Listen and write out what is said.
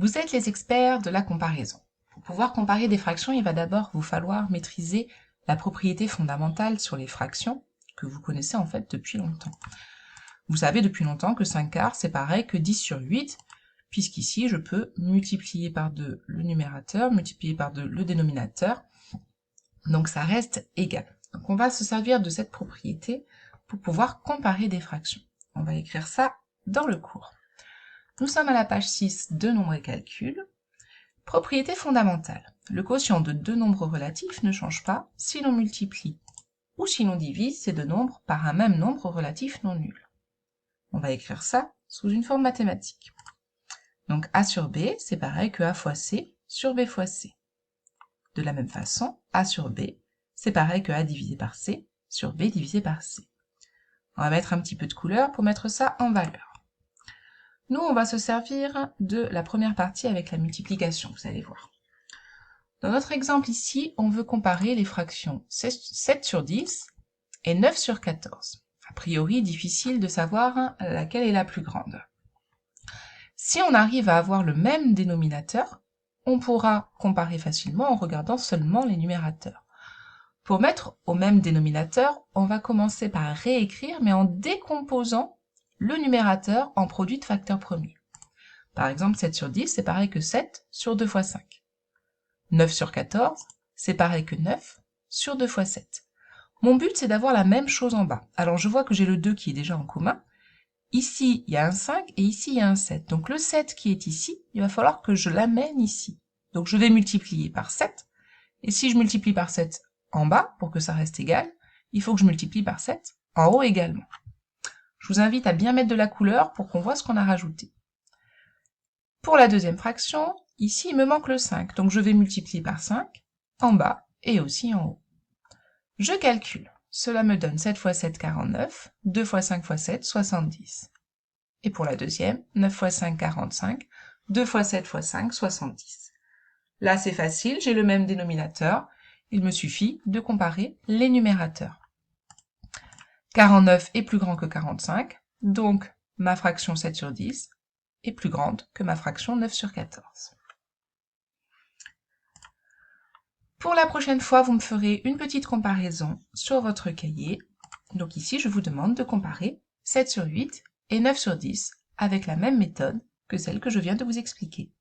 Vous êtes les experts de la comparaison. Pour pouvoir comparer des fractions, il va d'abord vous falloir maîtriser la propriété fondamentale sur les fractions que vous connaissez en fait depuis longtemps. Vous savez depuis longtemps que 5 quarts c'est pareil que 10 sur 8, puisqu'ici je peux multiplier par 2 le numérateur, multiplier par 2 le dénominateur, donc ça reste égal. Donc on va se servir de cette propriété pour pouvoir comparer des fractions. On va écrire ça dans le cours. Nous sommes à la page 6 de Nombres et calculs. Propriété fondamentale. Le quotient de deux nombres relatifs ne change pas si l'on multiplie ou si l'on divise ces deux nombres par un même nombre relatif non nul. On va écrire ça sous une forme mathématique. Donc A sur B, c'est pareil que A fois C sur B fois C. De la même façon, A sur B, c'est pareil que A divisé par C sur B divisé par C. On va mettre un petit peu de couleur pour mettre ça en valeur. Nous, on va se servir de la première partie avec la multiplication, vous allez voir. Dans notre exemple ici, on veut comparer les fractions 7 sur 10 et 9 sur 14. A priori, difficile de savoir laquelle est la plus grande. Si on arrive à avoir le même dénominateur, on pourra comparer facilement en regardant seulement les numérateurs. Pour mettre au même dénominateur, on va commencer par réécrire, mais en décomposant le numérateur en produit de facteurs premiers. Par exemple, 7 sur 10, c'est pareil que 7 sur 2 fois 5. 9 sur 14, c'est pareil que 9 sur 2 fois 7. Mon but, c'est d'avoir la même chose en bas. Alors, je vois que j'ai le 2 qui est déjà en commun. Ici, il y a un 5 et ici, il y a un 7. Donc, le 7 qui est ici, il va falloir que je l'amène ici. Donc, je vais multiplier par 7. Et si je multiplie par 7 en bas, pour que ça reste égal, il faut que je multiplie par 7 en haut également. Je vous invite à bien mettre de la couleur pour qu'on voit ce qu'on a rajouté. Pour la deuxième fraction, ici il me manque le 5, donc je vais multiplier par 5 en bas et aussi en haut. Je calcule, cela me donne 7 fois 7, 49, 2 fois 5 fois 7, 70. Et pour la deuxième, 9 fois 5, 45, 2 fois 7 fois 5, 70. Là c'est facile, j'ai le même dénominateur, il me suffit de comparer les numérateurs. 49 est plus grand que 45, donc ma fraction 7 sur 10 est plus grande que ma fraction 9 sur 14. Pour la prochaine fois, vous me ferez une petite comparaison sur votre cahier. Donc ici, je vous demande de comparer 7 sur 8 et 9 sur 10 avec la même méthode que celle que je viens de vous expliquer.